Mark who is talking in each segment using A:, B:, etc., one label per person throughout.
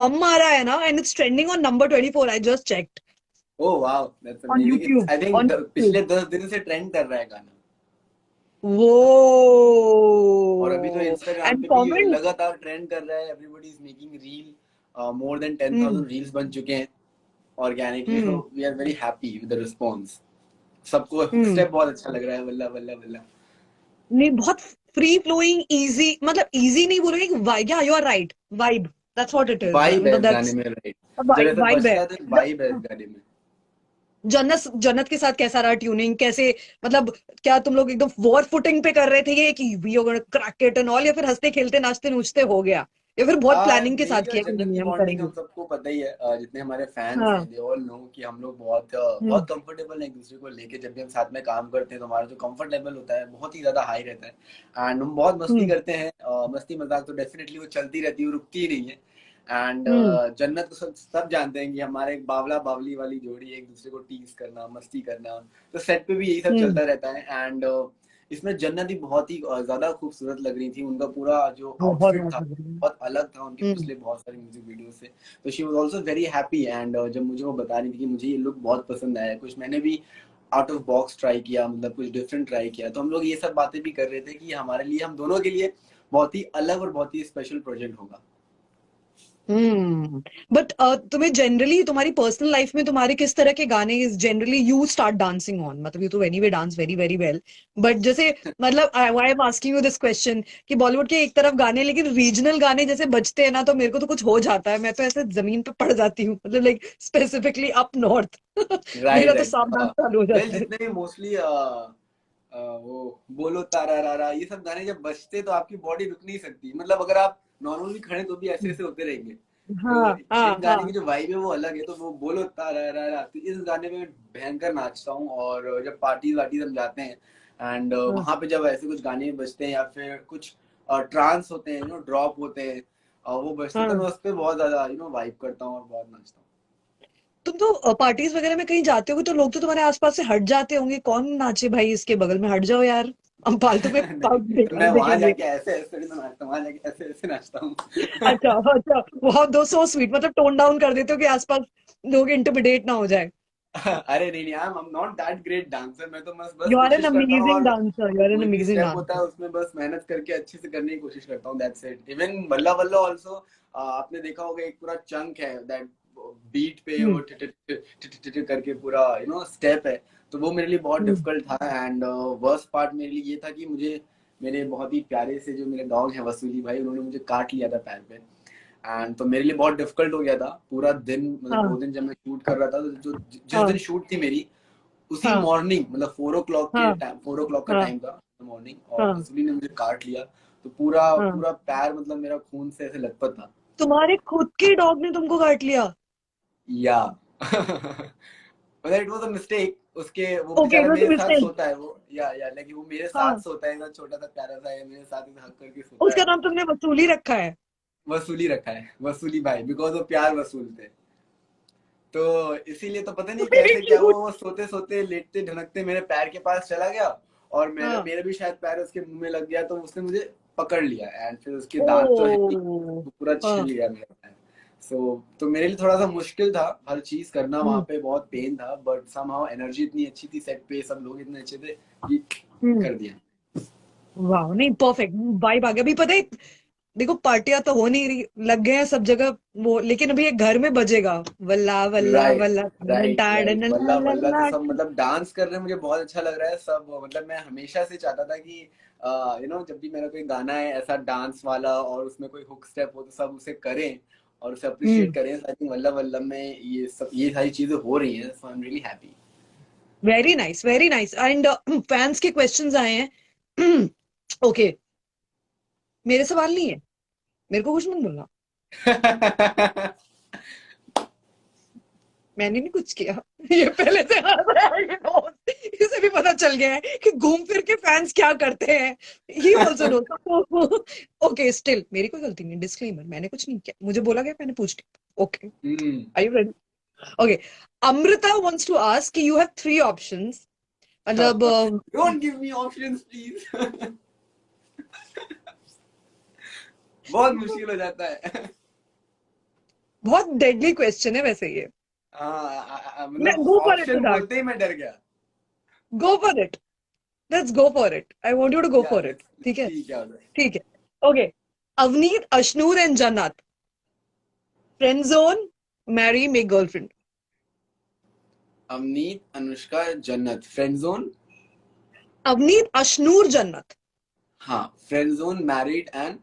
A: हम आ रहा है ना, and it's trending on number 24. I just checked
B: oh wow, that's
A: on
B: amazing. It's
A: YouTube,
B: I think
A: on YouTube.
B: पिछले 10 दिन से ट्रेंड कर रहा है गाना।
A: वो
B: और अभी तो इंस्टाग्राम
A: एंड
B: पे भी
A: कमेंट।
B: लगातार ट्रेंड कर रहा है। Everybody is making reel, more than 10,000 reels बन चुके हैं organically. So
A: hmm
B: we are very happy with the response. सबको हुक
A: हम्म
B: स्टेप बहुत अच्छा लग रहा है, वल्ला वल्ला वल्ला।
A: नहीं, बहुत फ्री फ्लोइंग, इजी, मतलब इजी नहीं बोलोगे, वाइब, या you are right, vibe, that's what it is,
B: vibe है
A: मतलब
B: इस गाने
A: दैट्स
B: में, राइट। जब
A: वाइब,
B: ऐसा
A: वाइब है।
B: बजता है तो वाइब है इस गाने में।
A: जन्नत जन्नत के साथ कैसा रहा ट्यूनिंग, कैसे, मतलब क्या तुम लोग एकदम वॉर फुटिंग पे कर रहे थे ये कि we are gonna crack it and all, या फिर हंसते खेलते नाचते नूचते हो गया, या फिर बहुत प्लानिंग के साथ
B: मेरी और
A: किया कि
B: जन्नत
A: नहीं
B: की
A: हम
B: बॉन्डिंग
A: करेंगे?
B: हम सबको पता ही है। जितने हमारे फैंस
A: हाँ।
B: हैं, दे ऑल नो कि हम लोग बहुत
A: हम्म
B: बहुत कंफर्टेबल हैं एक दूसरे को लेके। जब भी हम साथ में काम करते हैं तो हमारा जो कंफर्ट लेवल होता है बहुत ही ज्यादा हाई रहता है। एंड हम बहुत मस्ती
A: हम्म
B: करते हैं। मस्ती मजाक तो डेफिनेटली वो चलती रहती है, वो रुकती ही नहीं है। एंड
A: हम्म
B: जन्नत को सब जानते हैं कि हमारे एक बावला बावली वाली जोड़ी है, एक दूसरे को टीज करना, मस्ती करना। तो सेट पे भी यही सब
A: हम्म
B: चलता रहता है। एंड इसमें जन्नत ही बहुत ही ज्यादा खूबसूरत लग रही थी। उनका पूरा जो
A: बहुत
B: आउटफिट
A: बहुत
B: था
A: बहुत।
B: बहुत अलग था उनके
A: हम्म
B: पिछले बहुत सारे म्यूजिक वीडियो से। तो she was also very happy. And जब मुझे वो बता रही थी कि मुझे ये लुक बहुत पसंद आया, कुछ मैंने भी आउट ऑफ बॉक्स ट्राई किया, मतलब कुछ डिफरेंट ट्राई किया, तो हम लोग ये सब बातें भी कर रहे थे कि हमारे लिए, हम दोनों के लिए बहुत ही अलग और बहुत ही स्पेशल प्रोजेक्ट होगा।
A: बट तुम्हें जनरली तुम्हारी पर्सनल लाइफ में तुम्हारे किस तरह के गाने generally you start dancing on, मतलब यू तो anyway dance very very well, but जैसे, मतलब why I am asking you this question कि बॉलीवुड के एक तरफ गाने, लेकिन रीजनल गाने जैसे बजते हैं ना, तो मेरे को तो कुछ हो जाता है, मैं तो ऐसे जमीन पे पड़ जाती हूँ, मतलब लाइक स्पेसिफिकली अप नॉर्थ। मेरा
B: राइट
A: तो
B: राइट।
A: सांप डांस चालू हो
B: वेल
A: जाता है।
B: जितने भी मोस्टली वो बोलो तारा रा ये सब गाने जब बजते तो आपकी बॉडी रुक नहीं सकती। मतलब अगर आप नॉर्मल भी खड़े तो भी ऐसे ऐसे होते रहेंगे। तो
A: हाँ हाँ
B: इन गाने की
A: हाँ
B: जो वाइब है वो अलग है। तो वो बोलो तारा रा तो इस गाने में मैं भयंकर नाचता हूँ। और जब पार्टीज वार्टीज हम जाते हैं एंड
A: हाँ
B: वहां पे जब ऐसे कुछ गाने बजते हैं या फिर कुछ ट्रांस होते हैं, ड्रॉप होते हैं, वो बजते हैं, तो
A: हाँ।
B: मैं उस पर बहुत ज्यादा वाइब करता हूँ और बहुत नाचता
A: तुम तो पार्टीज वगैरह में कहीं जाते होगे तो लोग तो तुम्हारे आसपास से हट जाते होंगे, कौन नाचे भाई इसके बगल में, हट जाओ यार, हम फालतू में
B: नहीं, तो मैं वहां
A: देखेंगे।
B: जाके ऐसे ऐसे नहीं नाचता, वहां जाके ऐसे ऐसे नाचता हूँ।
A: अच्छा अच्छा, बहुत दो सो स्वीट, मतलब टोन डाउन कर देते हो कि आसपास लोग इंटिमिडेट ना हो जाए।
B: अरे नहीं नहीं, I am not that great dancer. मैं तो बस बस
A: यू आर एन
B: कोशिश करता हूँ।
A: अमेजिंग
B: और
A: डांसर, यू आर एन
B: कोई भी
A: अमेजिंग
B: स्टेप होता है
A: डांसर।
B: उसमें बस मेहनत करके अच्छे से करने की कोशिश करता हूँ, दैट्स इट। इवन बल्ला बल्ला ऑल्सो आपने देखा होगा, एक पूरा चंक है दैट बीट पे
A: हम्म
B: वो करके पूरा स्टेप है। तो वो मेरे लिए बहुत
A: हम्म
B: डिफिकल्ट था। एंड वर्स्ट पार्ट मेरे लिए ये था कि मुझे मेरे बहुत ही प्यारे से जो मेरे डॉग है वसूली भाई, उन्होंने मुझे काट लिया था पैर पे। एंड तो मेरे लिए बहुत डिफिकल्ट हो गया था पूरा दिन। मतलब
A: हाँ
B: 2 दिन जब मैं शूट कर रहा था, तो जो जिस दिन
A: हाँ
B: शूट थी मेरी, उसी
A: हाँ
B: मॉर्निंग, मतलब 4 o'clock के
A: हाँ
B: टाइम, 4 o'clock का
A: हाँ
B: टाइम था मॉर्निंग, और
A: हाँ
B: वसूली ने मुझे काट लिया। तो पूरा
A: हाँ।
B: पूरा पैर, मतलब मेरा खून से ऐसे लथपथ था।
A: तुम्हारे खुद के डॉग ने तुमको काट लिया?
B: या मतलब इट वाज अ मिस्टेक उसके। वो
A: ओके, इट
B: बेचारा
A: वाज अ
B: मेरे साथ
A: मिस्टेक।
B: सोता है वो, या लेकिन वो मेरे साथ
A: हाँ,
B: सोता है, इतना छोटा सा प्यारा सा है, मेरे साथ इतना हक करके सोता
A: उसका
B: है।
A: नाम तुमने वसूली रखा है?
B: वसूली रखा है, वसूली भाई, बिकॉज वो प्यार वसूलते। तो इसीलिए तो पता नहीं
A: वेरी
B: कैसे क्या हुआ,
A: क्यूट।
B: वो सोते सोते लेटते ढनकते मेरे पैर के पास चला गया। और मेरा
A: हाँ।
B: मेरा भी शायद पैर उसके मुंह में लग गया, तो उसने मुझे पकड़ लिया। एंड फिर उसके दांत तो है ही,
A: ओ।
B: वो पूरा
A: हाँ।
B: छिल गया मेरा पैर। तो मेरे लिए थोड़ा सा मुश्किल था हर चीज करना, वहां
A: हम्म
B: पे बहुत पेन था, बट समहाउ एनर्जी इतनी अच्छी थी सेट पे, सब लोग इतने अच्छे थे कि
A: हम्म
B: कर दिया।
A: वाह, नहीं परफेक्ट वाइब आ गया। अभी पता है, देखो पार्टियां तो हो नहीं रही, लग गए हैं सब जगह वो, लेकिन अभी एक घर में बजेगा, वल्ला वल्ला
B: राइट
A: वल्ला
B: राइट राइट।
A: ला
B: वल्ला
A: ला
B: वल्ला तो
A: ला।
B: सब मतलब डांस कर रहे हैं, मुझे बहुत अच्छा लग रहा है सब। मतलब मैं हमेशा से चाहता था कि जब भी मेरा कोई गाना है ऐसा डांस वाला और उसमें कोई हुक स्टेप हो, तो सब उसे करें और उसे अप्रिशिएट
A: हम्म
B: करें। आई थिंक वल्लभ वल्लभ में ये सारी चीजें हो रही हैं, so I am really happy.
A: Very nice, very nice. And fans के क्वेश्चंस आए हैं। ओके, मेरे सवाल नहीं है, मेरे को कुछ मत बोलना, मैंने नहीं कुछ किया। ये पहले से हंस रहा है ये दोस्त, इसे भी पता चल गया है कि घूम फिर के फैंस क्या करते हैं। He also know. Okay, still मेरी कोई गलती नहीं, डिस्क्लेमर, मैंने कुछ नहीं किया, मुझे बोला गया, मैंने पूछ लिया। Okay,
B: hmm.
A: Are you ready? Okay, Amrita wants to ask कि यू हैव थ्री ऑप्शंस, मतलब
B: don't give me options please. बहुत मुश्किल हो जाता है।
A: बहुत डेडली क्वेश्चन है वैसे ये।
B: मतलब
A: go for it
B: option
A: Siddharth,
B: बोलते ही मैं डर गया।
A: Go for it, let's go for it, I want you to go
B: या
A: फॉर इट। ठीक है,
B: ठीक है उधर।
A: ठीक है, okay. Avneet, Ashnoor and Jannat, friend zone, marry, make girlfriend.
B: Avneet, Anushka, Jannat, friend zone.
A: Avneet, Ashnoor, Jannat,
B: हाँ, friend zone, married and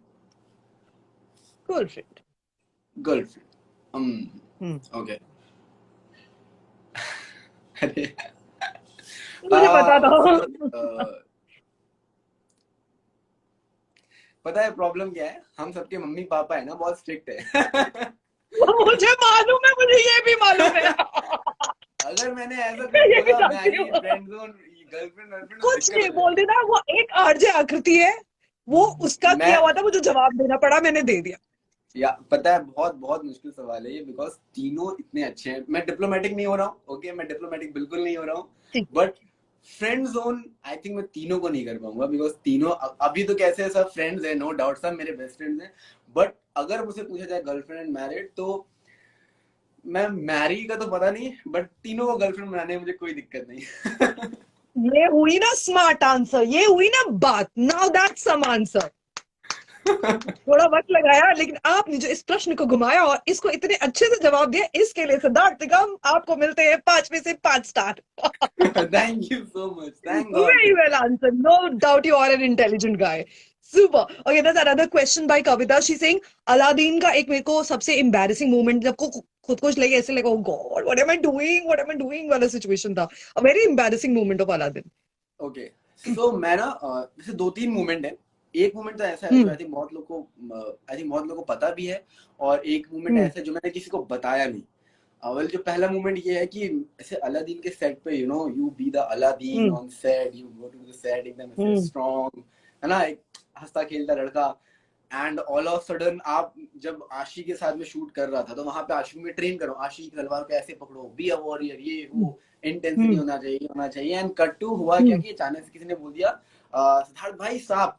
A: girlfriend.
B: Girlfriend. Okay. अरे
A: मुझे पता था।
B: पता है प्रॉब्लम क्या है, हम सबके मम्मी पापा है ना बहुत स्ट्रिक्ट है।
A: मुझे मालूम है, मुझे ये भी मालूम है।
B: अगर मैंने ऐसा कुछ
A: ये भी
B: बोला
A: जानती
B: मैरिड,
A: हूँ।
B: फ्रेंड जोन, गर्लफ्रेंड वर्लफ्रेंड, तो
A: कुछ
B: दिक्कत
A: नहीं
B: हो
A: बोल
B: जाएगी।
A: देना, वो एक आरजे आकृति है, वो उसका किया
B: मैं
A: हुआ था, मुझे जवाब देना पड़ा, मैंने दे दिया।
B: या पता है बहुत बहुत मुश्किल सवाल है ये, बिकॉज तीनों इतने अच्छे हैं। मैं डिप्लोमेटिक नहीं हो रहा हूँ, ओके, मैं डिप्लोमेटिक बिल्कुल नहीं हो रहा हूँ,
A: ठीक।
B: But friend zone I think मैं तीनों को नहीं कर पाऊंगा, बिकॉज तीनों अभी तो कैसे सब फ्रेंड्स हैं, नो डाउट सब मेरे बेस्ट फ्रेंड्स हैं, बट अगर मुझसे पूछा जाए गर्लफ्रेंड एंड मैरिड, तो मैं मैरी का तो पता नहीं, बट तीनों को गर्लफ्रेंड बनाने में मुझे कोई दिक्कत नहीं।
A: ये हुई ना स्मार्ट आंसर, ये हुई ना बात, नाउ दैट्स सम आंसर। थोड़ा वक्त लगाया, लेकिन आपने जो इस प्रश्न को घुमाया और इसको इतने अच्छे से जवाब दिया, इसके लिए सिद्धार्थ निगम आपको मिलते हैं 5 में से 5 star.
B: Thank you so much, thank God.
A: Very well answered. No doubt you are an intelligent guy. Super. Okay, there's another question by Kavita. She's saying Aladdin का एक मेरे को सबसे embarrassing moment, जब को खुद को लगे ऐसे लगा, oh God, what am I doing? What am I doing? वाला situation था. A very embarrassing moment of Aladdin.
B: Okay, so मैं ना जैसे दो तीन मूवमेंट है। एक मूवमेंट तो ऐसा है जो आई थिंक बहुत लोग को पता भी है, और एक मूवमेंट ऐसा है जो मैंने किसी को बताया नहीं। वेल, जो पहला मूवमेंट ये है कि ऐसे अलादीन के सेट पे, you be the Aladdin on set, you go to the set एकदम ऐसे स्ट्रॉन्ग, है ना, एक हंसता खेलता लड़का, एंड ऑल ऑफ सडन आप जब आशी के साथ में शूट कर रहा था, तो वहां पे आशी में ट्रेन करो, आशी की तलवार को ऐसे पकड़ो, बी अ वॉरियर, ये वो इंटेंसिटी होना चाहिए, एंड कट टू हुआ क्या कि अचानक से किसी ने बोल दिया सिद्धार्थ भाई सांप,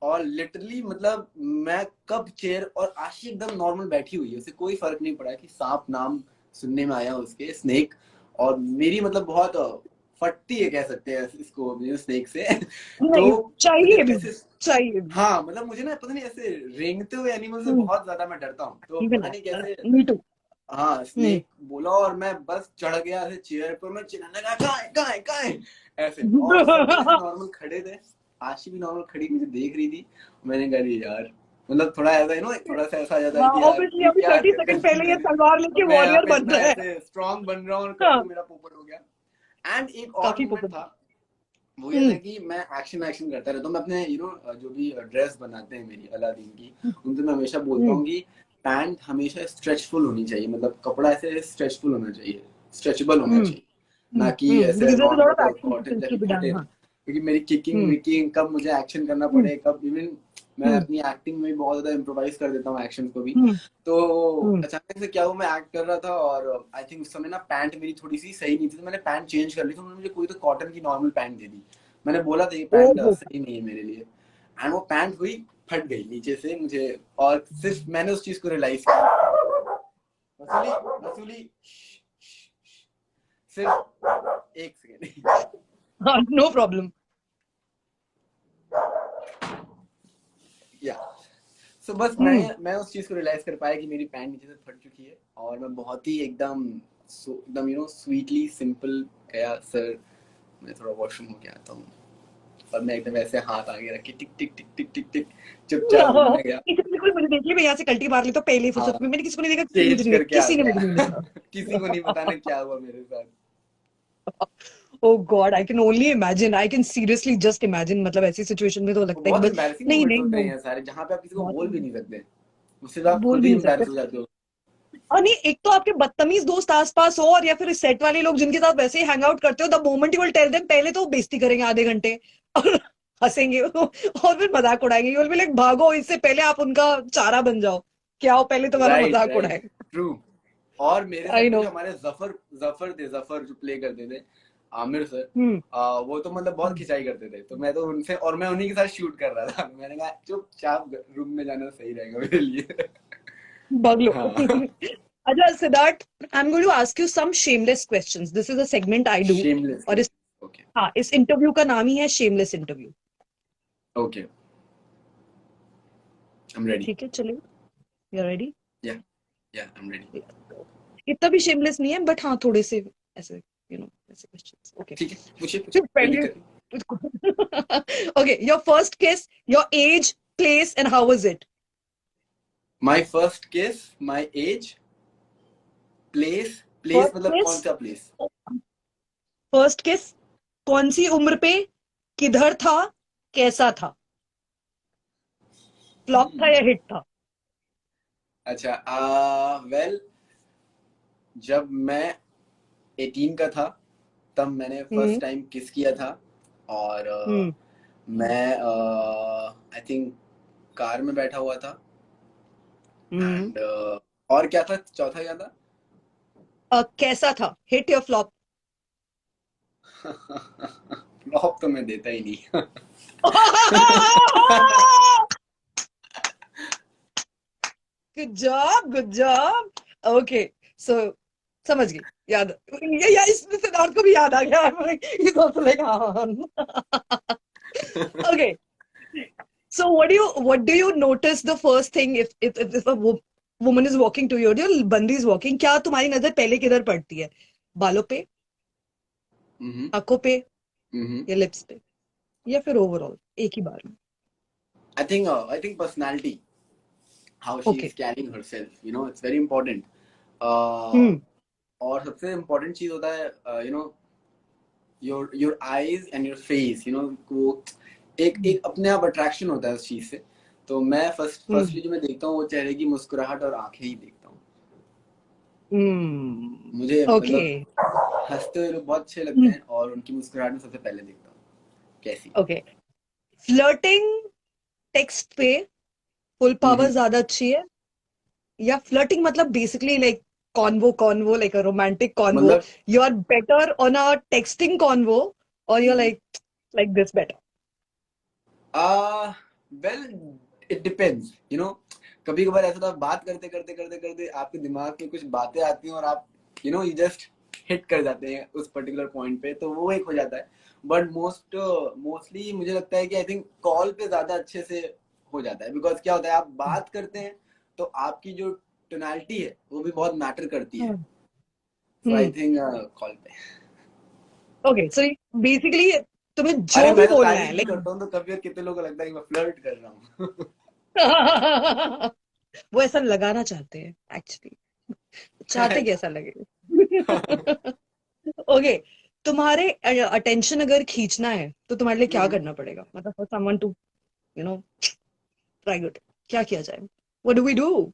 B: और लिटरली मतलब मैं कब चेयर, और आशी एकदम नॉर्मल बैठी हुई है, उसे कोई फर्क नहीं पड़ा कि सांप नाम सुनने में आया उसके, स्नेक, और मेरी मतलब बहुत फटती है कह सकते हैं इसको स्नेक से। तो मुझे
A: चाहिए भी,
B: ऐसे,
A: चाहिए भी।
B: हाँ मतलब मुझे ना पता नहीं ऐसे रेंगते हुए एनिमल से बहुत ज्यादा मैं डरता हूँ, तो
A: Even
B: पता नहीं कैसे,
A: me too.
B: हाँ स्नेक बोला और मैं बस चढ़ गया ऐसे चेयर पर, मैं चिल्लाने लगा कहाँ है ऐसे, और सब जन ऐसे नॉर्मल खड़े थे, आशी भी नॉर्मल खड़ी मुझे देख रही थी। मैंने कहा यार, मतलब थोड़ा ऐसा थोड़ा सा ऐसा आ जाता है
A: हाँ,
B: कि यार
A: ऑब्वियसली
B: ये
A: अभी
B: क्या
A: 30
B: कर
A: सेकंड पहले ये
B: मैंने,
A: तलवार लेके
B: मैं यहाँ
A: वॉरियर
B: पे
A: बन
B: इतना
A: रहा है।
B: ऐसे स्ट्रांग बन रहा हूँ और
A: हाँ,
B: कट्टू मेरा पोपट हो गया। एंड एक और
A: काफी
B: मोमेंट
A: पसंद।
B: था, वो ये था कि मैं एक्शन करता रहता हूँ, मैं अपने जो भी ड्रेस बनाते हैं मेरी अलादीन की, उनसे मैं हमेशा बोलता हूँ कि पैंट हमेशा स्ट्रेचफुल होनी चाहिए, मतलब कपड़ा ऐसे स्ट्रेचफुल होना चाहिए, स्ट्रेचेबल होना चाहिए, ना कि ऐसे
A: because there's a lot of
B: normal
A: action
B: cotton
A: sequence
B: जैसी
A: to be done.
B: फटे,
A: हाँ.
B: क्योंकि मेरी किकिंग
A: हम्म.
B: विकिंग कब मुझे एक्शन करना
A: हम्म.
B: पड़े, कब इवन मैं
A: हम्म.
B: अपनी एक्टिंग में बहुत ज्यादा इम्प्रोवाइज कर देता हूँ एक्शन को भी।
A: हम्म.
B: तो
A: हम्म.
B: अचानक से क्या हुआ, मैं एक्ट कर रहा था और आई थिंक उस समय ना पैंट मेरी थोड़ी सी सही नहीं थी, तो मैंने पैंट चेंज कर ली, तो उन्होंने मुझे कोई तो कॉटन की नॉर्मल पैंट दे दी। मैंने बोला था ये पैंट
A: ओहो.
B: सही नहीं है मेरे लिए, एंड वो पैंट हुई फट गई नीचे से मुझे, और सिर्फ मैंने उस चीज को रियलाइज किया। वसूली वसूली सिर्फ एक सेकेंड।
A: हाँ, no problem.
B: या सो बस मैं उस चीज को रियलाइज कर पाया कि मेरी पैंट नीचे से फट चुकी है, और मैं बहुत ही एकदम एकदम स्वीटली सिंपल गया, सर मैं थोड़ा वॉशरूम होके आता हूँ, और मैं एकदम ऐसे हाथ आगे रख के टिक टिक टिक टिक टिक टिक चुपचाप रूम में गया।
A: किसी कोई मुझे देख लिया, मैं यहाँ से कल्टी मार ली तो पहले फुर्सत
B: हाँ,
A: में, मैंने किसी को नहीं देखा,
B: चेंज करके आ
A: किसी ने
B: गया।
A: मुझे नहीं देखा।
B: किसी को नहीं पता ना क्या हुआ मेरे साथ।
A: Oh God, I can only imagine. I can seriously just imagine. मतलब ऐसी सिचुएशन में तो
B: वो
A: लगता है कि
B: बहुत
A: बस
B: एम्बैरेसिंग
A: नहीं
B: मोमेंट्स
A: नहीं
B: होते हैं
A: नो,
B: ये सारे, जहाँ पे आप किसी को
A: बहुत
B: बोल भी नहीं सकते, उससे तो आप
A: बोल
B: खुद
A: भी
B: ही
A: नहीं सकते।
B: एम्बैरेस हो जाते हो।
A: और नहीं, एक तो आपके बदतमीज दोस्त आसपास हो, और या फिर सेट वाले लोग जिनके साथ वैसे ही हैंग आउट करते हो, the moment you will tell them, पहले तो बेइज्जती करेंगे आधे घंटे और हंसेंगे और फिर मजाक उड़ाएंगे, यू विल बी लाइक भागो इससे पहले आप उनका चारा बन जाओ, क्या हो पहले तुम्हारा
B: राइट
A: मजाक
B: राइट,
A: उड़ाए।
B: ट्रू। और मेरे
A: आई
B: साथ में
A: नो।
B: जो हमारे जफर जफर थे, जफर जो प्ले करते थे, आमिर सर,
A: हम्म.
B: वो तो मतलब बहुत खिंचाई करते थे, तो मैं तो उनसे, और मैं उन्हीं के साथ शूट कर रहा था, मैंने कहा चुपचाप रूम में जाना सही रहेगा मेरे लिए।
A: बगलो.
B: हाँ.
A: अच्छा Siddharth, I am going to ask you some shameless questions. This is a segment I do.
B: Shameless.
A: और
B: ओके.
A: हाँ, इस इंटरव्यू का नाम ही है shameless interview.
B: Okay, I am ready.
A: ठीक है, चलिए. You are ready?
B: Yeah, I am ready.
A: इतना भी शेमलेस नहीं है, बट हाँ थोड़े से ऐसे, ऐसे क्वेश्चंस. ओके.
B: ठीक है, पूछिए, रेडी
A: पहले.
B: कर.
A: Okay, your first kiss, your age, place, and how was it?
B: My first kiss, my age, place. Place
A: First
B: मतलब कौन
A: kiss,
B: सा प्लेस?
A: first kiss, कौन सी उम्र पे, किधर था, कैसा था, फ्लॉप था या हिट था?
B: अच्छा, वेल, जब मैं 18 का था तब मैंने
A: हम्म.
B: फर्स्ट टाइम किस किया था. और
A: हम्म.
B: मैं आई थिंक कार में बैठा हुआ था.
A: हम्म.
B: एंड और क्या था, चौथा क्या था?
A: कैसा था, हिट या फ्लॉप?
B: फ्लॉप तो मैं देता ही नहीं.
A: Good job, good job. Okay, so समझ गई. याद, या इसमें सिद्धार्थ को भी याद आ गया. He's also like, हाँ. Okay. So what do you notice the first thing if a woman is walking to you, or your बंदी is walking, क्या तुम्हारी नजर पहले किधर पड़ती है? बालों पे, आंखों पे, या लिप्स पे, या फिर ओवरऑल एक ही बार में?
B: I think personality, how she
A: okay.
B: is carrying herself, it's very important.
A: हम्म.
B: और सबसे important चीज होता है, your eyes and your face, वो एक अपने आप अट्रैक्शन होता है उस चीज से. तो मैं फर्स्टली जो मैं देखता हूँ वो चेहरे की मुस्कुराहट और आंखें ही देखता हूँ. मुझे
A: ओके.
B: मतलब हंसते हुए लोग बहुत अच्छे लगते हैं और उनकी मुस्कुराहट में सबसे पहले देखता हूँ कैसी.
A: ओके. फ्लर्टिंग टेक्स्ट पे फुल पावर
B: हम्म.
A: ज्यादा अच्छी है, या फ्लर्टिंग मतलब basically like convo like a romantic convo,
B: मतलब
A: you are better on a texting convo, और you are like this better?
B: Well, it depends. कभी कभार ऐसा था, बात करते करते करते करते आपके दिमाग में कुछ बातें आती हैं और आप यू जस्ट हिट कर जाते हैं उस पर्टिकुलर पॉइंट पे, तो वो एक हो जाता है. बट मोस्टली मुझे लगता है कि आई थिंक कॉल पे ज्यादा अच्छे से हो जाता है. बिकॉज क्या होता है, आप बात करते हैं तो आपकी जो टोनैलिटी है वो भी बहुत मैटर करती है. सो आई थिंक कॉल पे.
A: ओके, सो बेसिकली तुम्हें
B: अरे
A: जो भी
B: मैं तो
A: बोलना है
B: तारीफ भी
A: लाइक
B: करता हूँ तो कभी कितने लोगों को लगता है कि मैं फ्लर्ट कर रहा हूँ.
A: वो ऐसा लगाना चाहते हैं एक्चुअली, चाहते कैसा लगे. ओके. तुम्हारे अटेंशन अगर खींचना है तो तुम्हारे लिए क्या करना पड़ेगा, मतलब for someone to you know try good, क्या किया जाए? What do we do?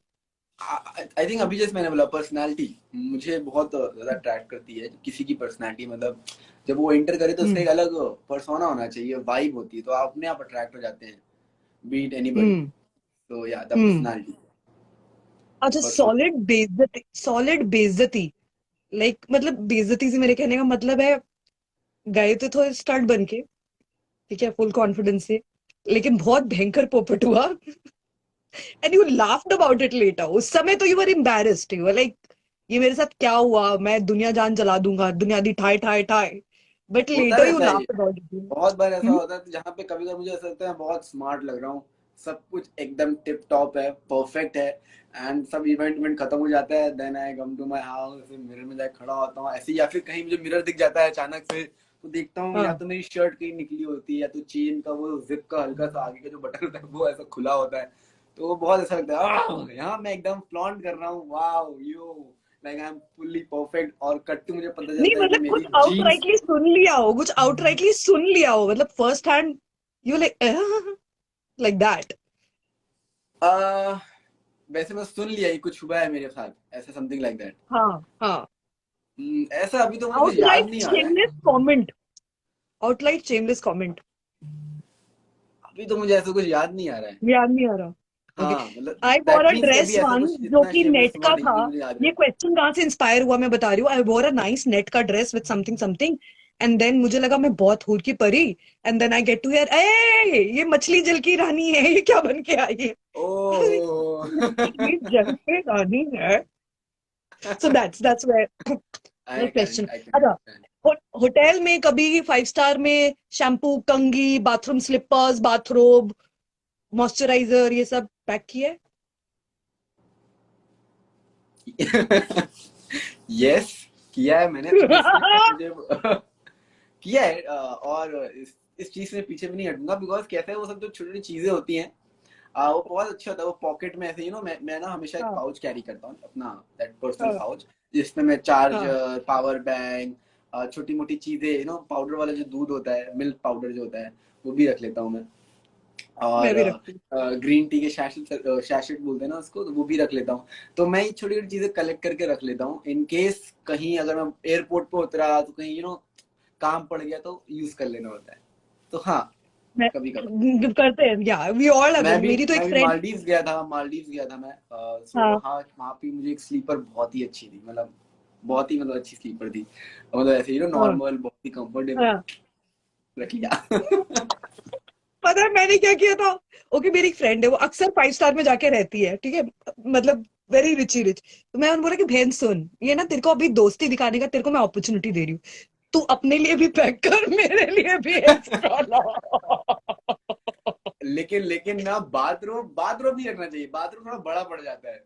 B: I think अभी जैसे मैंने बोला, पर्सनालिटी मुझे बहुत ज्यादा अट्रैक्ट करती है. किसी की पर्सनालिटी, मतलब जब वो एंटर करे तो उसका एक अलग पर्सोना होना चाहिए, वाइब होती है, तो आप अपने आप अट्रैक्ट हो जाते हैं, बीट एनीबॉडी.
A: हम्म.
B: तो या द
A: हम्म.
B: पर्सनालिटी.
A: अच्छा,
B: पर्सोना.
A: सॉलिड बेइज्जती लाइक, मतलब बेइज्जती से मेरे कहने का मतलब है, गए तो थोड़े स्टार्ट बन के, ठीक है, फुल कॉन्फिडेंस से, लेकिन बहुत भयंकर पोपट हुआ, and you laughed about it later. उस समय तो you were embarrassed, you were like, ये मेरे साथ क्या हुआ, मैं दुनिया जान जला दूंगा, दुनिया दी ठाए ठाए ठाए, बट
B: होता
A: लेटर यू
B: रहता है ये.
A: लाफ्ड अबाउट
B: बहुत बार ऐसा
A: इट.
B: होता है जहाँ पे कभी कभी मुझे ऐसा लगता है बहुत स्मार्ट लग रहा हूँ, सब कुछ एकदम टिप टॉप है, परफेक्ट है, एंड सब इवेंट खत्म हो जाता है. Then I come to my house, mirror में जाके खड़ा होता हूँ ऐसे, या फिर कहीं मुझे मिरर दिख जाता है अचानक से, तो देखता हूँ या
A: हाँ.
B: तो मेरी शर्ट कहीं निकली होती है या तो चेन का वो जिप का हल्का सा आगे का जो बटन होता है वो ऐसा खुला होता है. तो वो बहुत ऐसा लगता है, यहाँ मैं एकदम फ्लॉन्ट कर रहा हूँ, wow you, like I am fully perfect. और कट टू मुझे पता
A: नहीं,
B: चलता है कि
A: मतलब कुछ
B: मेरी जीन्स.
A: आउटराइटली सुन लिया हो, कुछ आउटराइटली सुन लिया हो, मतलब first hand you like like that.
B: वैसे मैं सुन लिया कि कुछ हुआ है मेरे साथ, ऐसा समथिंग लाइक दैट.
A: हाँ. हाँ.
B: ऐसा अभी तो मुझे कुछ याद
A: आउटराइट
B: नहीं आ रहा है.
A: Shameless comment, outright shameless comment,
B: अभी तो मुझे ऐसा कुछ याद नहीं आ रहा है.
A: याद नहीं आ रहा. ओके.
B: हाँ, मतलब
A: आई वॉर
B: दैट
A: अ
B: मीन्स कि
A: ड्रेस
B: अभी ऐसा
A: वन,
B: कुछ
A: जो
B: इतना
A: कि
B: शेमलेस
A: नेट
B: हुआ
A: का
B: नहीं
A: था.
B: कि मुझे याद
A: ये
B: रहे.
A: क्वेश्चन कहाँ से इंस्पायर हुआ मैं बता रही हूँ. I wore a nice net का dress with something something, and then मुझे लगा मैं बहुत हूर की परी, and then I get to hear, ए ये मछली जल की रानी है, ये क्या बन के आई है?
B: ओह
A: मछली जल की रानी है। So that's where the question.
B: I can
A: अच्छा,
B: अंडरस्टैंड।
A: होटल में कभी 5 स्टार में शैम्पू, कंघी, बाथरूम स्लिपर्स, बाथरोब, मॉइस्चराइजर ये सब पैक किए?
B: यस, किया है मैंने, तो इसलिए मुझे किया है, और इस चीज से पीछे भी नहीं हटूंगा, बिकॉज कैसे है, वो सब जो छोटी छोटी चीजें होती हैं, वो बहुत अच्छा होता है। वो पॉकेट में ऐसे मैं ना हमेशा एक
A: हाँ
B: पाउच कैरी करता हूँ, अपना दैट पर्सनल
A: हाँ
B: पाउच, जिसमें मैं चार्ज,
A: हाँ,
B: पावर बैंक, छोटी मोटी चीजें, पाउडर वाला जो दूध होता है, मिल्क पाउडर जो होता है, वो भी रख लेता हूँ मैं। और
A: मैं भी रखती हूँ।
B: ग्रीन टी के शैशेट बोलते हैं ना उसको, तो वो भी रख लेता हूँ। तो मैं ये छोटी छोटी चीजें कलेक्ट करके रख लेता हूँ, इन केस कहीं अगर मैं एयरपोर्ट पे उतरा तो कहीं काम पड़ गया तो यूज कर लेना होता है। तो हाँ,
A: मैं
B: कभी कभार।
A: करते हैं, या वी ऑल
B: मैं
A: अगर,
B: भी
A: मेरी तो
B: मैं
A: एक
B: भी
A: फ्रेंड।
B: मालदीव्स गया था मैं। सो
A: हाँ
B: वहाँ वहाँ पे मुझे एक स्लीपर बहुत ही अच्छी थी, मतलब बहुत ही अच्छी स्लीपर थी, मतलब ऐसे
A: हाँ
B: नॉर्मल, बहुत ही कंफर्टेबल,
A: हाँ।
B: रख लिया।
A: पता है मैंने क्या किया था? ओके, मेरी एक फ्रेंड है, वो अक्सर 5 स्टार में जाके रहती है, ठीक है, मतलब वेरी रिची रिच। तो मैं उन्होंने बोला कि बहन सुन, ये ना तेरे को अभी दोस्ती दिखाने का तेरे को मैं अपॉर्चुनिटी दे रही हूँ, तू अपने लिए भी पैक कर, मेरे लिए भी एक्स्ट्रा ला।
B: लेकिन लेकिन ना, बाथरूम बाथरूम नहीं रखना चाहिए, बाथरूम थोड़ा बड़ा पड़ जाता है।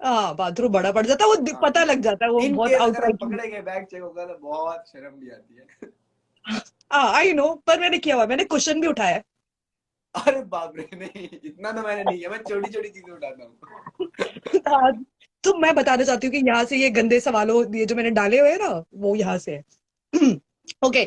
A: हाँ, बाथरूम बड़ा पड़ जाता है, वो
B: हाँ,
A: पता लग जाता है, वो
B: इन
A: बहुत
B: केस अगर आप
A: आउटराइट।
B: पकड़े गए, बैग चेक होगा, तो बहुत शर्म भी आती है।
A: हाँ आई नो, पर मैंने किया हुआ, मैंने क्वेश्चन भी उठाया
B: अरे बाप रे, नहीं इतना तो मैंने नहीं किया, मैं छोटी छोटी चीजें उठाता हूँ।
A: है। तो मैं बताना चाहती हूँ कि यहाँ से ये गंदे सवालों ये जो मैंने डाले हुए हैं ना, वो यहाँ से है। ओके,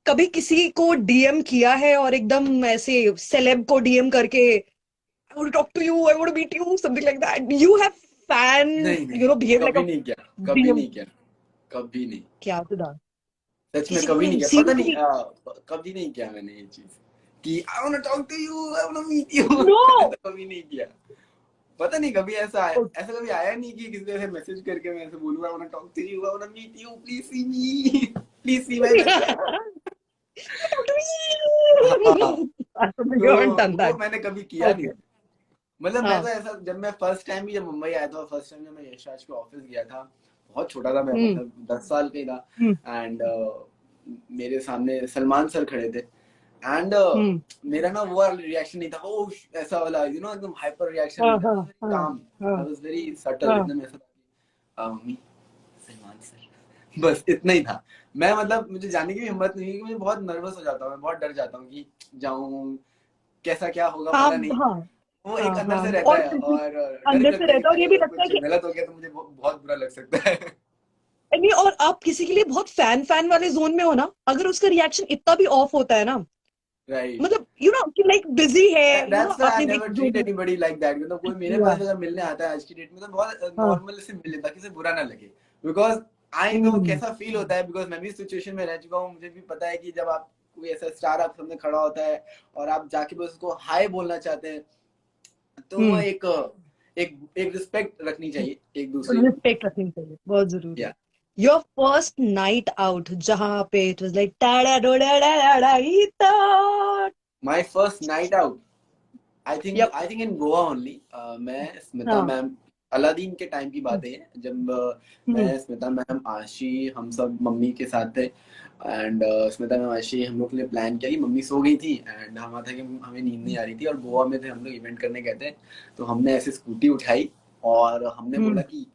A: कभी किसी को डीएम किया है और एकदम ऐसे सेलेब को डीएम करके, I want to talk to you, I want to meet you, something like that, you have fan,
B: नहीं नहीं,
A: बिहेव लाइक अ
B: कभी नहीं किया, कभी
A: डीएम?
B: नहीं किया, कभी नहीं।
A: क्या सिद्धार्थ?
B: सच में
A: किसी को
B: कभी नहीं
A: भी
B: किया, पता नहीं,
A: सीरियसली?
B: कभी नहीं किया मैंने ये चीज, कि I want to talk to you, I want to meet you.
A: No.
B: मैंने तो कभी नहीं किया। पता नहीं कभी ऐसा कभी आया नहीं कि किसी ऐसे मैसेज करके मैं ऐसे बोलूँ, I want to talk to you, I want to meet you, please see me, please see my website.
A: Talk to me.
B: हाँ,
A: You haven't
B: तो
A: done
B: वो
A: that.
B: मैंने कभी किया नहीं।
A: Okay.
B: मतलब मैं तो
A: हाँ।
B: ऐसा, जब मैं फर्स्ट टाइम भी जब मुंबई आया था, फर्स्ट टाइम जब मैं यशराज के ऑफिस गया था, बहुत छोटा था मैं,
A: हम्म
B: मतलब 10 साल का ही था।
A: हम्म
B: एंड मेरे सामने सलमान सर खड़े थे, एंड
A: हम्म।
B: मेरा ना वो वाला रिएक्शन नहीं था, ओ ऐसा वाला एकदम हाइपर रिएक्शन
A: हाँ
B: नहीं था,
A: हाँ
B: वेरी
A: हाँ
B: काम,
A: हाँ
B: आई वाज वेरी सटल,
A: हाँ।
B: एकदम ऐसा था कि मम्मी, सलमान सर, बस इतना ही था। मैं मतलब मुझे जाने की भी हिम्मत नहीं है, कि मुझे बहुत नर्वस हो जाता हूँ, मैं बहुत डर जाता हूँ कि जाऊँ, कैसा क्या होगा
A: हाँ
B: पता नहीं।
A: हाँ
B: वो
A: हाँ
B: एक अंदर
A: हाँ।
B: से रहता
A: और
B: है, और डर भी
A: अंदर से
B: लगता है कि
A: रहता है, और
B: भाई
A: ये भी
B: अगर
A: लगता है
B: कुछ
A: कि
B: गलत हो गया तो मुझे बहुत बुरा लग सकता है।
A: नहीं, और आप किसी के लिए बहुत फैन फैन वाले जोन में हो ना, अगर उसका रिएक्शन इतना भी ऑफ होता है ना,
B: राइट,
A: मतलब कि लाइक बिजी है,
B: दैट्स व्हाई आई
A: आपने देख
B: नेवर
A: जो
B: ट्रीट
A: भी।
B: Anybody like that. मतलब कोई मेरे
A: या
B: पास अगर मिलने आता है आज की डेट में, तो बहुत
A: हाँ।
B: नॉर्मल से मिल लेता, किसी बुरा ना लगे, बिकॉज आई नो
A: हम्म
B: कैसा फील होता है, बिकॉज मैं भी सिचुएशन में रह चुका हूँ, मुझे भी पता है कि जब आप कोई ऐसा स्टार आप सामने खड़ा होता है और आप जाके बस उसको हाय बोलना चाहते हैं, तो वो
A: हम्म।
B: एक एक एक रिस्पेक्ट रखनी चाहिए एक दूसरे की।
A: रिस्पेक्ट रखनी चाहिए, बहुत जरूरी
B: या
A: है। योर फर्स्ट नाइट आउट जहां पे इट वाज लाइक टाड़ा डोड़ा डा डा इता।
B: My first night out,
A: yep.
B: I think in Goa only. मैं, स्मिता
A: हाँ।
B: मैम, अलादीन के टाइम की बातें हैं, जब
A: हम्म
B: मैं, स्मिता मैम, आशी, हम सब मम्मी के साथ थे। एंड स्मिता मैम, आशी, हम लोग ने प्लान किया कि मम्मी सो गई थी एंड हमारा था कि हमें नींद नहीं आ रही थी, और गोवा में थे हम लोग, इवेंट करने गए थे। तो हमने ऐसे स्कूटी उठाई और हमने बोला
A: हम्म।
B: कि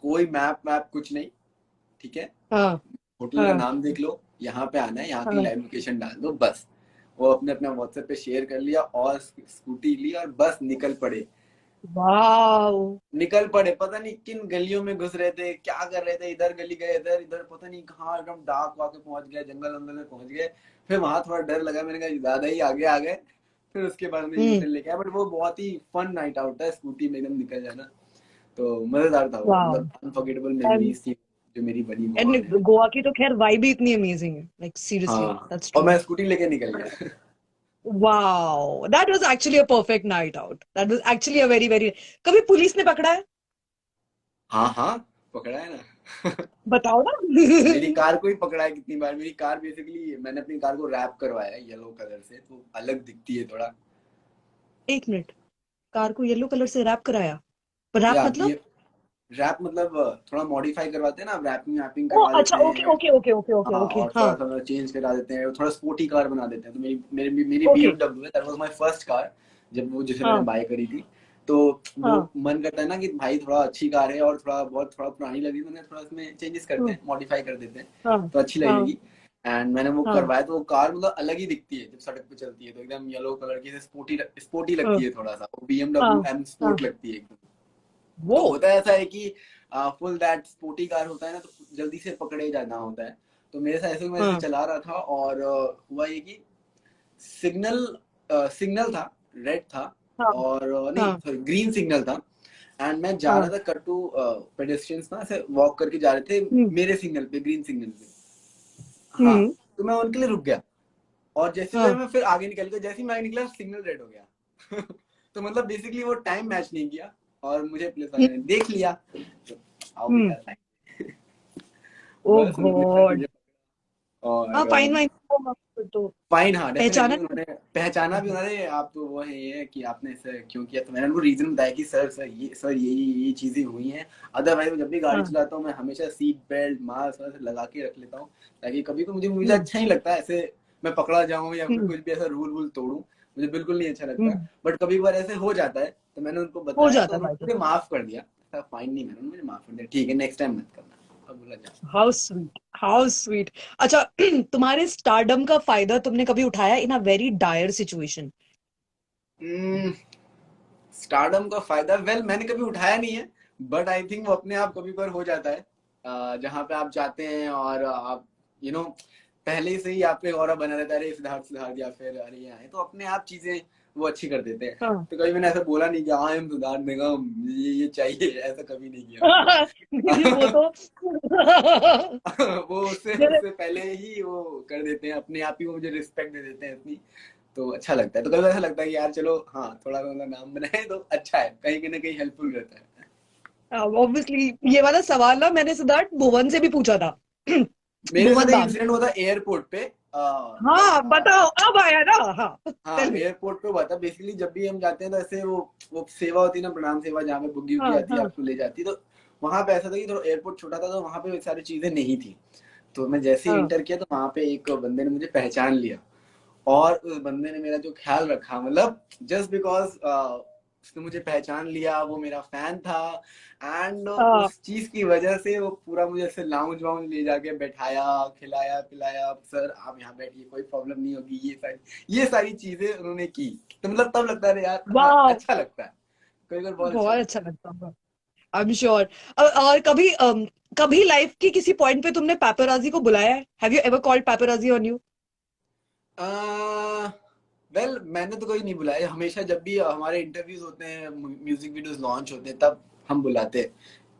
B: कोई मैप वैप कुछ नहीं, ठीक है,
A: हाँ
B: होटल का
A: हाँ
B: नाम देख लो, यहाँ पे आना है, यहाँ की
A: हाँ।
B: लाइव लोकेशन डाल दो बस। वो अपने अपना व्हाट्सएप पे शेयर कर लिया और स्कूटी ली और बस निकल पड़े।
A: वाओ।
B: निकल पड़े, पता नहीं किन गलियों में घुस रहे थे, क्या कर रहे थे, इधर गली गए, इधर इधर, पता नहीं कहाँ, एकदम डार्क वाके पहुंच गए, जंगल वंगल में पहुंच गए। फिर वहां थोड़ा डर लगा, मैंने कहा ज्यादा ही आगे आ गए। फिर उसके बाद में यू
A: हम्म।
B: टर्न लेके आया, बट वो बहुत ही फन नाइट आउट था, स्कूटी में एकदम निकल जाना। तो मजेदार था वो,
A: वाओ।
B: मतलब अनफॉरगेटेबल
A: एंड
B: मेमोरीज थी जो मेरी बनी गोवा
A: एंड
B: में।
A: गोवा की तो खैर वाइब ही इतनी अमेजिंग है, लाइक सीरियसली
B: हाँ,
A: दैट्स
B: और
A: ट्रू।
B: मैं स्कूटी लेके निकल गया।
A: Wow, that was actually a perfect night out, that was actually a very very. कभी पुलिस ने पकड़ा है?
B: हाँ हाँ, पकड़ा है ना।
A: बताओ ना।
B: मेरी कार को ही पकड़ा है कितनी बार। मेरी कार बेसिकली, मैंने अपनी कार को रैप करवाया है येलो कलर से, तो अलग दिखती है थोड़ा।
A: एक मिनट, कार को येलो कलर से रैप कराया? रैप
B: या ये
A: मतलब?
B: रैप मतलब थोड़ा मॉडिफाई करवाते हैं ना, रैपिंग वैपिंग
A: ओ
B: करवा
A: अच्छा,
B: देते
A: ओके
B: हैं।
A: ओके ओके ओके ओके
B: हाँ,
A: ओके,
B: और
A: हाँ।
B: थोड़ा सा चेंज करा देते हैं, थोड़ा स्पोर्टी कार बना देते हैं। तो मेरी
A: ओके।
B: BMW है, that was my first car, जब वो जिसे मैंने
A: हाँ
B: बाय करी थी। तो वो
A: हाँ
B: मन करता है ना कि भाई थोड़ा अच्छी कार है और थोड़ा पुरानी लगी, तो मैंने थोड़ा इसमें चेंजेस करते
A: हाँ
B: हैं, मॉडिफाई कर देते हैं,
A: हाँ
B: तो अच्छी
A: हाँ
B: लगेगी। एंड मैंने वो
A: हाँ
B: करवाया, तो वो कार मतलब अलग ही दिखती है जब सड़क पे चलती है, तो एकदम येलो कलर की स्पोर्टी स्पोर्टी
A: हाँ
B: लगती है थोड़ा सा, वो
A: हाँ
B: BMW M
A: हाँ।
B: स्पोर्ट लगती है एकदम।
A: वो
B: तो होता है ऐसा है कि फुल दैट स्पोर्टी कार होता है ना, तो जल्दी से पकड़े जाना होता है। तो मेरे साथ ऐसे मैं ऐसे
A: हाँ
B: चला रहा था, और हुआ ये कि सिग्नल सिग्नल था, रेड था,
A: हाँ
B: और नहीं
A: हाँ
B: सॉरी ग्रीन सिग्नल था। एंड मैं जा रहा
A: हाँ।
B: था, कट टू पेडेस्ट्रियंस ना ऐसे वॉक करके जा रहे थे
A: हम्म
B: मेरे सिग्नल पे, ग्रीन सिग्नल पे। हाँ,
A: हम्म।
B: तो मैं उनके लिए रुक गया, और जैसे जैसे
A: हाँ।
B: मैं फिर आगे निकल गया, जैसे ही मैं आगे निकला सिग्नल रेड हो गया। तो मतलब बेसिकली वो टाइम मैच नहीं किया, और मुझे पुलिस वाले
A: हम्म
B: ने देख लिया। तो आओ
A: हम्म।
B: बेटा टाइम।
A: ओ
B: बस उन्होंने फिर
A: गॉड।
B: मुझे
A: हाँ,
B: और
A: फाइन वाइन होगा फिर तो।
B: फाइन, हाँ डेफिनेटली
A: पहचाना
B: उन्होंने पहचाना भी। उन्होंने आप तो वो है ये कि आपने ऐसे क्यों किया, तो मैंने उनको रीजन बताया कि सर ये चीजें हुई हैं। अदरवाइज जब भी गाड़ी
A: हाँ।
B: चलाता हूँ मैं हमेशा सीट बेल्ट मास्क वगैरह लगा के रख लेता हूँ, ताकि कभी को मुझे मुझे
A: हम्म
B: अच्छा नहीं लगता ऐसे मैं पकड़ा जाऊं या फिर
A: हम्म
B: कुछ भी ऐसा रूल वूल तोड़ूं, मुझे बिल्कुल नहीं अच्छा लगता।
A: हम्म।
B: बट कभी बार ऐसे हो जाता है, तो मैंने उनको
A: हो
B: बताया, तो
A: जाता है
B: उन्होंने
A: भाई तो।
B: मुझे माफ कर दिया। ऐसा फाइन नहीं, मैंने मुझे माफ कर दिया, ठीक है नेक्स्ट टाइम मत करना, अब बोला जा।
A: How sweet, how sweet. अच्छा, तुम्हारे स्टारडम का फायदा तुमने कभी उठाया in a very dire situation?
B: Stardom का फायदा, वेल मैंने कभी उठाया नहीं है, बट आई थिंक वो अपने आप कभी कभार हो जाता है। जहाँ पे आप जाते हैं और आप यू नो पहले से ही आप पे ऑरा बना रहता है, अरे सिद्धार्थ सिद्धार्थ, या फिर अरे यहाँ है, तो अपने आप चीजें वो अच्छी कर देते हैं।
A: हाँ।
B: तो कभी मैंने ऐसा बोला नहीं कि आई एम सिद्धार्थ निगम, ये चाहिए, ऐसा कभी नहीं किया मैंने।
A: वो तो।
B: वो उससे
A: जैसे-
B: उससे पहले ही वो कर देते हैं, अपने आप ही वो मुझे रिस्पेक्ट दे देते हैं इतनी। तो अच्छा लगता है, तो कभी ऐसा लगता है कि यार चलो हाँ थोड़ा मतलब नाम बनाए तो अच्छा है, कहीं ना कहीं हेल्पफुल रहता है।
A: ऑब्वियसली ये वाला सवाल ना मैंने सिद्धार्थ भुवन से भी पूछा था।
B: मेरे साथ
A: भुवन
B: एक
A: बाम।
B: इंसिडेंट हुआ था एयरपोर्ट पे, मतलब
A: हाँ बताओ, अब आया ना? हाँ,
B: हाँ
A: टेल मी।
B: एयरपोर्ट पे हुआ था। बेसिकली जब भी हम जाते हैं तो ऐसे वो सेवा होती है ना, प्रणाम सेवा, जहाँ पे बुग्गी
A: हाँ
B: उग्गी आती है
A: हाँ
B: आपको ले जाती है, तो वहां पे ऐसा था कि थोड़ा एयरपोर्ट छोटा था, तो वहां पे सारी चीजें नहीं थी। तो मैं जैसे ही
A: हाँ
B: इंटर किया, तो वहां पे एक बंदे ने मुझे पहचान लिया, और उस बंदे ने मेरा जो ख्याल रखा, मतलब जस्ट बिकॉज उसने मुझे पहचान लिया, वो मेरा फैन था। एंड
A: हाँ।
B: उस चीज की वजह से वो पूरा मुझे ऐसे लाउंज वाउंज ले जाके बैठाया, खिलाया पिलाया, सर आप यहाँ बैठिए कोई प्रॉब्लम नहीं होगी, ये सारी चीजें उन्होंने की। तो मतलब तब लगता है यार हाँ
A: वाह,
B: अच्छा लगता है, कई बार बहुत अच्छा
A: बहुत
B: लगता
A: अच्छा
B: है।
A: लगता है। I am sure. और कभी कभी लाइफ के किसी पॉइंट पे तुमने पेपराजी को बुलाया है? Have you ever called paparazzi on you?
B: Well मैंने तो कोई नहीं बुलाया, हमेशा जब भी हमारे इंटरव्यूज होते हैं, म्यूजिक वीडियोस लॉन्च होते हैं, तब हम बुलाते हैं,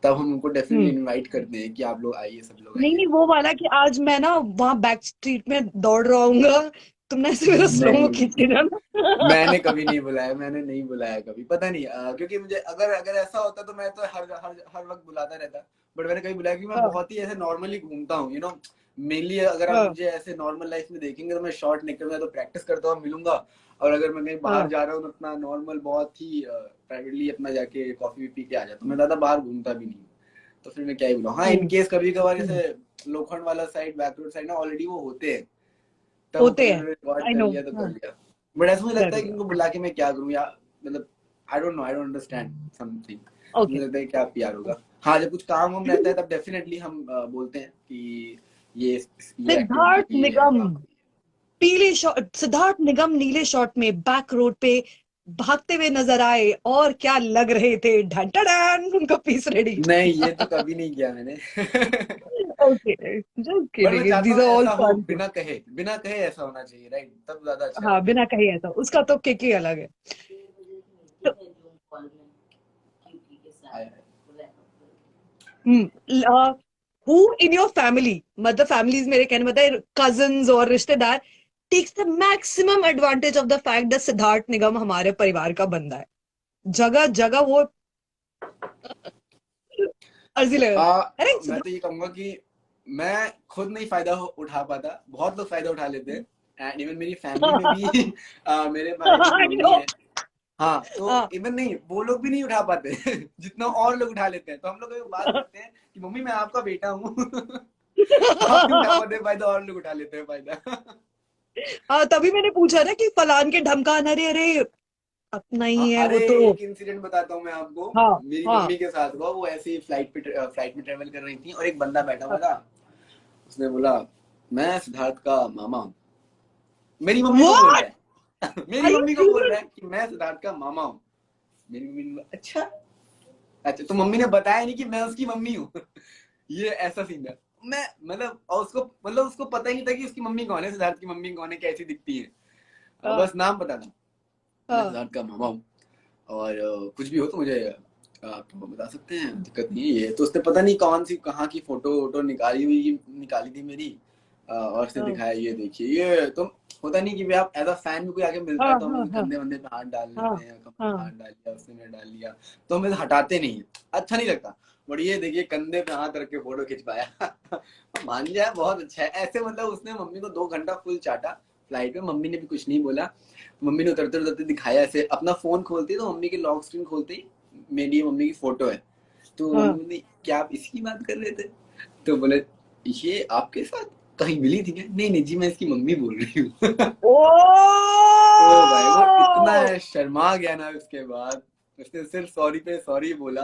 B: तब हम उनको डेफिनेटली
A: हम्म।
B: इनवाइट करते हैं कि आप लोग आइए, सब लोग
A: नहीं
B: आइए।
A: नहीं, वो वाला कि आज मैं ना वहां बैक स्ट्रीट में दौड़ रहा हूँ, तुमने ऐसे मेरा स्लो
B: नहीं,
A: खींच के
B: मैंने
A: जाना।
B: कभी नहीं बुलाया, मैंने नहीं बुलाया कभी, पता नहीं क्योंकि मुझे अगर अगर ऐसा होता तो मैं तो हर वक्त बुलाता रहता। बट मैंने कभी बुलाया, क्योंकि मैं
A: हाँ
B: बहुत ही ऐसे नॉर्मली घूमता हूँ, मेनली अगर आप
A: हाँ
B: मुझे ऐसे नॉर्मल लाइफ में देखेंगे, तो मैं शॉर्ट निकल में तो प्रैक्टिस करता हुआ मिलूंगा। और अगर मैं कहीं बाहर
A: हाँ।
B: जा रहा हूँ, तो अपना नॉर्मल बहुत ही प्राइवेटली अपना जाके कॉफी पी के आ जाता हूँ, मैं ज्यादा बाहर घूमता भी नहीं हूँ। तो फिर मैं क्या ही बोलूँ, हाँ इन
A: हम्म
B: केस कभी कभार
A: हम्म।
B: जैसे लोखंड वाला साइड, बैक रोड साइड ना ऑलरेडी वो होते हैं, तब वो
A: होते
B: कभी
A: हैं।
B: उन्होंने रिकॉर्ड
A: आई
B: कर
A: नो।
B: लिया तो कर
A: हाँ,
B: लिया। बट ऐसा मुझे लगता
A: कर
B: है कि
A: लिया।
B: इनको बुला के मैं क्या करूँ, या मतलब I don't know, I don't understand something.
A: Okay.
B: मुझे लगता है क्या प्यार होगा। हाँ जब कुछ काम हम रहता है, तब डेफिनेटली हम बोलते हैं कि ये एक्टिविटी
A: सिद्धार्थ
B: की है,
A: निगम,
B: काम की
A: पीले शॉर्ट, सिद्धार्थ निगम नीले शॉर्ट में बैक रोड पे भागते हुए नजर आए और क्या लग रहे थे, ढन ढन ढन, उनका पीस रेडी।
B: है। नहीं ये तो कभी नहीं किया मैंने।
A: ओके, जस्ट
B: बट मैं
A: किडिंग,
B: चाहता
A: दीस
B: हूँ
A: आर ऑल
B: ऐसा हो,
A: फन।
B: बिना कहे ऐसा होना चाहिए, राइट, तब ज्यादा अच्छा
A: हाँ,
B: लगता
A: बिना कहे ऐसा, उसका तो किक ही अलग है। तो
B: है।
A: हु इन योर फैमिली, मतलब फैमिलीज, मेरे कहने मतलब कजन्स और रिश्तेदार, takes the maximum advantage of the fact that Siddharth Nigam हमारे परिवार का बंदा है? जगह जगह वो अर्जी लगा। अरे
B: मैं तो ये कहूंगा कि मैं खुद नहीं फायदा उठा पाता, बहुत लोग फायदा उठा लेते हैं, एंड इवन मेरी फैमिली में भी मेरे भाई की जो
A: I
B: मम्मी
A: know.
B: है, हाँ, तो
A: हाँ,
B: इवन नहीं, वो लोग भी नहीं उठा पाते जितना और लोग उठा लेते हैं। तो हम लोग कभी बात करते हैं कि मम्मी मैं आपका बेटा हूँ आप नहीं उठा पाते फायदा, और लोग उठा लेते हैं फायदा
A: हाँ, तभी मैंने पूछा ना कि फलान के ढमकान, अरे अरे अपना ही
B: हाँ,
A: है
B: अरे
A: वो तो।
B: एक इंसिडेंट बताता हूँ मैं आपको,
A: हाँ,
B: मेरी
A: हाँ,
B: मम्मी के साथ हुआ। वो ऐसे ही फ्लाइट में ट्रेवल कर रही थी, और एक बंदा बैठा हुआ था। उसने बोला, मैं सिद्धार्थ का मामा हूँ। मेरी मम्मी को बोल
A: व्हाट,
B: रहा है मेरी
A: आर यू
B: मम्मी को बोल
A: सीरियस?
B: रहा है कि मैं सिद्धार्थ का मामा हूँ। मेरी मम्मी ने बोला, अच्छा अच्छा, तो मम्मी ने बताया नहीं कि मैं उसकी मम्मी हूँ ये ऐसा सीन है। मैं मतलब, और उसको मतलब उसको पता ही नहीं था कि उसकी मम्मी कौन है, सिद्धार्थ की मम्मी कौन है, कैसी दिखती है।
A: हाँ,
B: बस नाम पता था, मैं
A: हाँ,
B: सिद्धार्थ का मामा हूँ, और कुछ भी हो तो मुझे आप बता सकते हैं, दिक्कत नहीं है ये। तो उसने पता नहीं कौन सी कहाँ की फोटो वोटो निकाली थी मेरी, और उसने
A: हाँ,
B: दिखाया, ये देखिए ये तो। होता नहीं कि भाई आप एज अ फैन में कोई आके मिलता
A: हाँ,
B: है तो हम
A: हाँ,
B: लोग
A: हाँ,
B: कंधे वंधे पे हाथ डाल
A: हाँ,
B: लेते हैं, कमर पे हाथ
A: हाँ,
B: डाल लिया, उसने डाल लिया, तो हम इसे हटाते नहीं है, अच्छा नहीं लगता। बट ये देखिए, कंधे पे हाथ रख के फोटो खिंचवाया मान जाए, बहुत अच्छा है ऐसे। मतलब उसने मम्मी को 2 घंटा फुल चाटा फ्लाइट में, मम्मी ने भी कुछ नहीं बोला। मम्मी ने उतरते उतरते दिखाया ऐसे, अपना फोन खोलती तो मम्मी के लॉक स्क्रीन खोलते ही मेरी मम्मी की फोटो है। तो
A: हाँ।
B: मम्मी ने, क्या आप इसकी बात कर रहे थे? तो बोले, ये आपके साथ कहीं मिली थी क्या? नहीं नहीं जी, मैं इसकी मम्मी बोल रही हूँ
A: ओ
B: ओ भाई, वो इतना शर्मा गया ना उसके बाद। उसने सिर्फ सॉरी पे सॉरी बोला,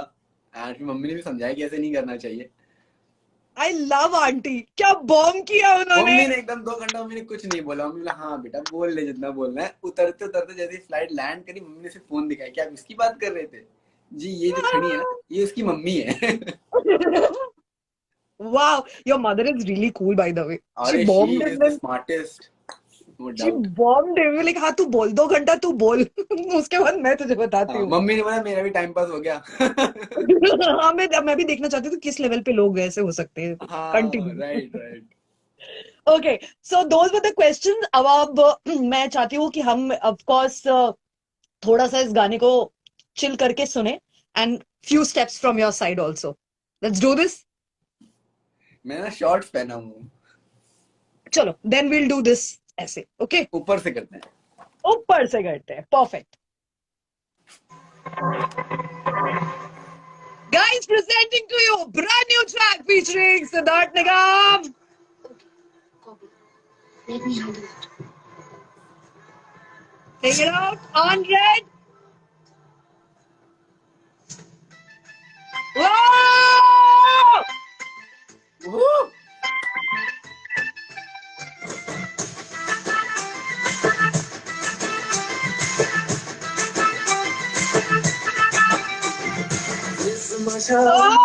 B: एंड फिर मम्मी ने भी समझाया कि ऐसे नहीं करना चाहिए।
A: आई लव आंटी, क्या बॉम्ब किया उन्होंने।
B: मम्मी ने एकदम 2 घंटा, मम्मी ने कुछ नहीं बोला। मम्मी बोला, हाँ बेटा बोल ले जितना बोलना है। उतरते उतरते जैसे फ्लाइट लैंड करी, मम्मी ने सिर्फ फोन दिखाया, क्या आप इसकी बात कर रहे थे? जी ये जो खड़ी है ना, ये उसकी मम्मी है
A: Wow, your mother is really cool, by the way. She
B: अरे she
A: bombed
B: is
A: him
B: the
A: and
B: smartest, no
A: she
B: doubt.
A: bombed him. Like, हाँ तू बोल, 2 घंटा तू बोल उसके बाद मैं तुझे बताती
B: हाँ,
A: हूँ।
B: मम्मी ने बोला मेरा भी टाइम पास हो गया
A: हाँ, मैं भी देखना चाहती हूँ किस लेवल पे लोग ऐसे हो सकते हैं।
B: हाँ,
A: continue.
B: Right right.
A: Okay, so those were the questions. अब मैं चाहती हूँ कि हम ऑफ कोर्स थोड़ा सा इस गाने को चिल करके सुने, and few steps from your side also. Let's do this.
B: मैं ना शॉर्ट्स पहना हूँ,
A: चलो, देन वील डू दिस ऐसे, ओके?
B: ऊपर से करते हैं।
A: ऊपर से करते हैं, perfect. Guys, presenting to you brand new track featuring Siddharth Nigam. Let me handle it. Take it out on red. Whoa!
B: Woo!
A: Oh!